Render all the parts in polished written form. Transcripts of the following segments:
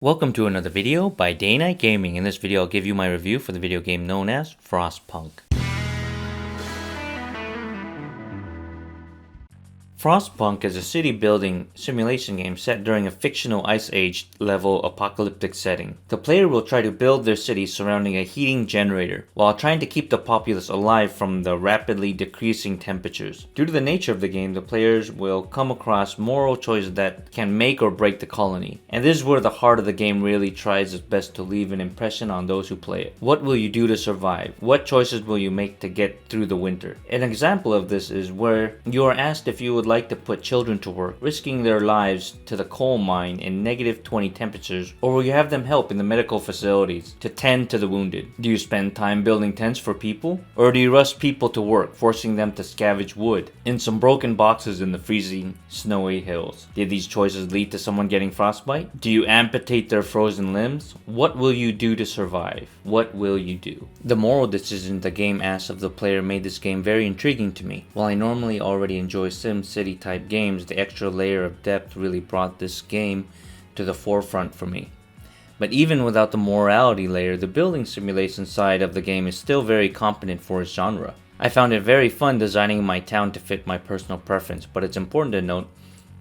Welcome to another video by Day Night Gaming. In this video I'll give you my review for the video game known as Frostpunk. Frostpunk is a city building simulation game set during a fictional Ice Age level apocalyptic setting. The player will try to build their city surrounding a heating generator, while trying to keep the populace alive from the rapidly decreasing temperatures. Due to the nature of the game, the players will come across moral choices that can make or break the colony. And this is where the heart of the game really tries its best to leave an impression on those who play it. What will you do to survive? What choices will you make to get through the winter? An example of this is where you are asked if you would like to put children to work, risking their lives to the coal mine in -20 temperatures, or will you have them help in the medical facilities to tend to the wounded? Do you spend time building tents for people, or do you rush people to work, forcing them to scavenge wood in some broken boxes in the freezing, snowy hills? Did these choices lead to someone getting frostbite? Do you amputate their frozen limbs? What will you do to survive? What will you do? The moral decision the game asks of the player made this game very intriguing to me. While I normally already enjoy SimCity type games, the extra layer of depth really brought this game to the forefront for me. But even without the morality layer, the building simulation side of the game is still very competent for its genre. I found it very fun designing my town to fit my personal preference, but it's important to note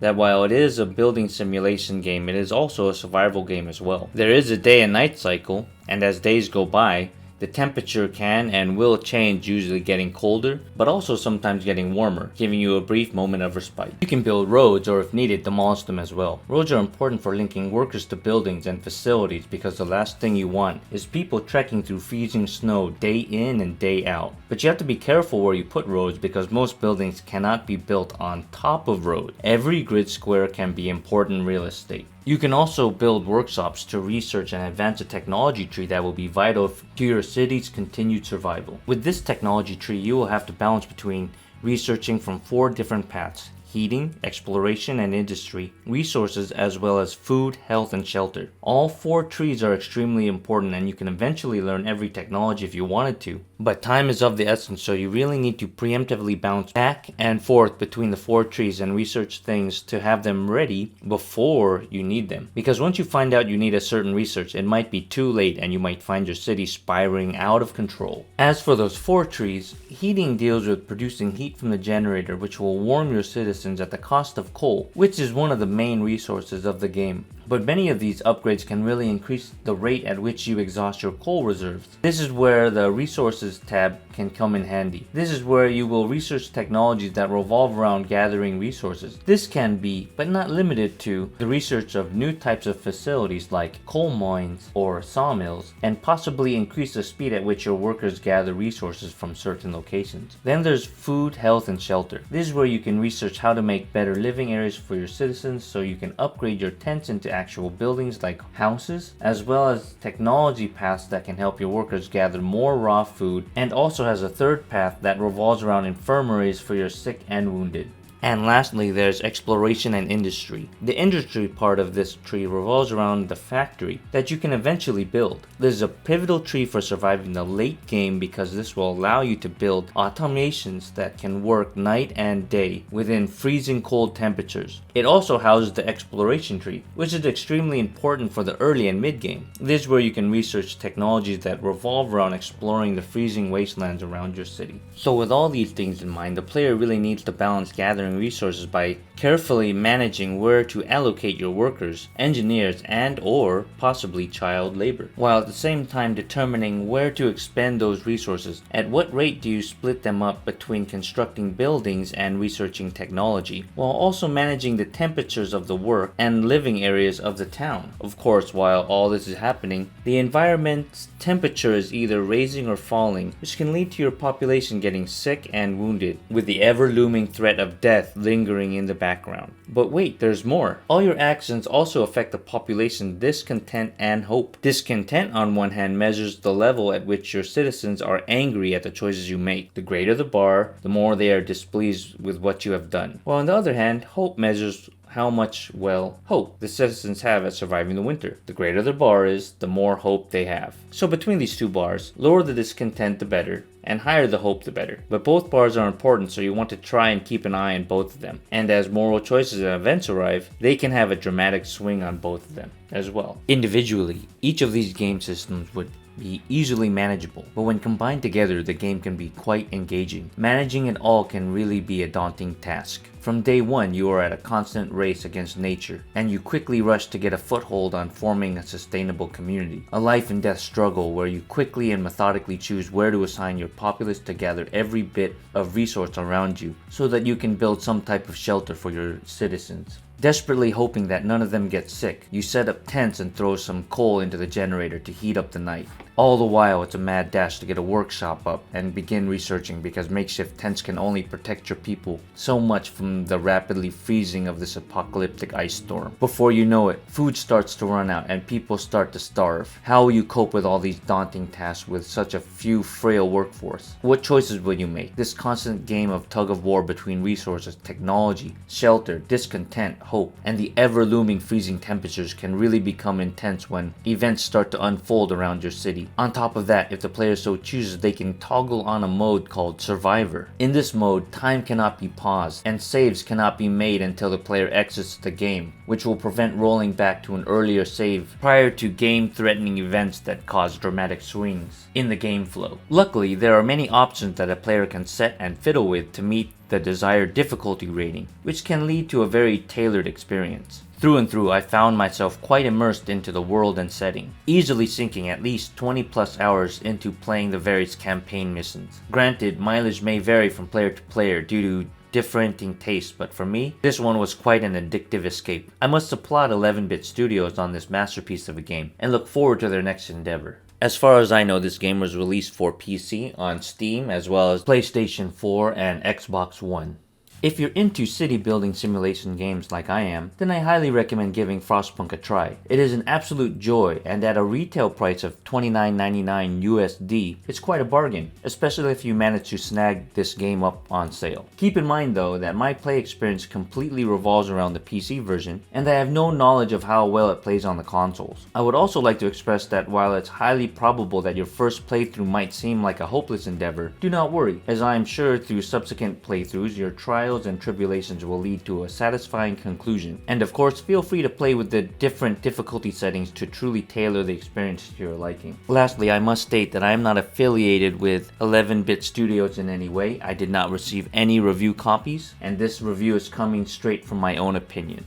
that while it is a building simulation game, it is also a survival game as well. There is a day and night cycle, and as days go by, the temperature can and will change, usually getting colder, but also sometimes getting warmer, giving you a brief moment of respite. You can build roads, or if needed, demolish them as well. Roads are important for linking workers to buildings and facilities, because the last thing you want is people trekking through freezing snow day in and day out. But you have to be careful where you put roads, because most buildings cannot be built on top of roads. Every grid square can be important real estate. You can also build workshops to research and advance a technology tree that will be vital to your city's continued survival. With this technology tree, you will have to balance between researching from 4 different paths: heating, exploration and industry, resources, as well as food, health, and shelter. All 4 trees are extremely important, and you can eventually learn every technology if you wanted to. But time is of the essence, so you really need to preemptively bounce back and forth between the 4 trees and research things to have them ready before you need them. Because once you find out you need a certain research, it might be too late and you might find your city spiraling out of control. As for those 4 trees, heating deals with producing heat from the generator, which will warm your citizens at the cost of coal, which is one of the main resources of the game. But many of these upgrades can really increase the rate at which you exhaust your coal reserves. This is where the resources tab can come in handy. This is where you will research technologies that revolve around gathering resources. This can be, but not limited to, the research of new types of facilities like coal mines or sawmills, and possibly increase the speed at which your workers gather resources from certain locations. Then there's food, health, and shelter. This is where you can research how to make better living areas for your citizens, so you can upgrade your tents into actual buildings like houses, as well as technology paths that can help your workers gather more raw food, and also has a third path that revolves around infirmaries for your sick and wounded. And lastly, there's exploration and industry. The industry part of this tree revolves around the factory that you can eventually build. This is a pivotal tree for surviving the late game, because this will allow you to build automations that can work night and day within freezing cold temperatures. It also houses the exploration tree, which is extremely important for the early and mid game. This is where you can research technologies that revolve around exploring the freezing wastelands around your city. So with all these things in mind, the player really needs to balance gathering resources by carefully managing where to allocate your workers, engineers, and or possibly child labor, while at the same time determining where to expend those resources. At what rate do you split them up between constructing buildings and researching technology, while also managing the temperatures of the work and living areas of the town. Of course, while all this is happening, the environment's temperature is either raising or falling, which can lead to your population getting sick and wounded, with the ever-looming threat of death lingering in the background. But wait, there's more. All your actions also affect the population's discontent and hope. Discontent, on one hand, measures the level at which your citizens are angry at the choices you make. The greater the bar, the more they are displeased with what you have done. While on the other hand, hope measures how much, well, hope the citizens have at surviving the winter. The greater the bar is, the more hope they have. So between these two bars, lower the discontent the better, and higher the hope the better. But both bars are important, so you want to try and keep an eye on both of them. And as moral choices and events arrive, they can have a dramatic swing on both of them as well. Individually, each of these game systems would be easily manageable, but when combined together, the game can be quite engaging. Managing it all can really be a daunting task. From day one, you are at a constant race against nature, and you quickly rush to get a foothold on forming a sustainable community. A life and death struggle where you quickly and methodically choose where to assign your populace to gather every bit of resource around you so that you can build some type of shelter for your citizens. Desperately hoping that none of them get sick, you set up tents and throw some coal into the generator to heat up the night. All the while, it's a mad dash to get a workshop up and begin researching, because makeshift tents can only protect your people so much from the rapidly freezing of this apocalyptic ice storm. Before you know it, food starts to run out and people start to starve. How will you cope with all these daunting tasks with such a few frail workforce? What choices will you make? This constant game of tug of war between resources, technology, shelter, discontent, hope, and the ever-looming freezing temperatures can really become intense when events start to unfold around your city. On top of that, if the player so chooses, they can toggle on a mode called Survivor. In this mode, time cannot be paused, and saves cannot be made until the player exits the game, which will prevent rolling back to an earlier save prior to game-threatening events that cause dramatic swings in the game flow. Luckily, there are many options that a player can set and fiddle with to meet the desired difficulty rating, which can lead to a very tailored experience. Through and through, I found myself quite immersed into the world and setting, easily sinking at least 20 plus hours into playing the various campaign missions. Granted, mileage may vary from player to player due to differing tastes, but for me, this one was quite an addictive escape. I must applaud 11-Bit Studios on this masterpiece of a game, and look forward to their next endeavor. As far as I know, this game was released for PC on Steam, as well as PlayStation 4 and Xbox One. If you're into city building simulation games like I am, then I highly recommend giving Frostpunk a try. It is an absolute joy, and at a retail price of $29.99 USD, it's quite a bargain, especially if you manage to snag this game up on sale. Keep in mind though that my play experience completely revolves around the PC version, and I have no knowledge of how well it plays on the consoles. I would also like to express that while it's highly probable that your first playthrough might seem like a hopeless endeavor, do not worry, as I am sure through subsequent playthroughs your trials and tribulations will lead to a satisfying conclusion. And of course, feel free to play with the different difficulty settings to truly tailor the experience to your liking. Lastly, I must state that I am not affiliated with 11-Bit Studios in any way. I did not receive any review copies, and this review is coming straight from my own opinion.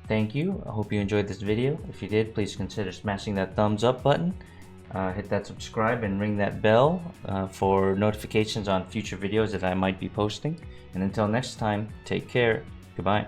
Thank you. I hope you enjoyed this video. If you did, please consider smashing that thumbs up button. Hit that subscribe and ring that bell for notifications on future videos that I might be posting. And until next time, take care. Goodbye.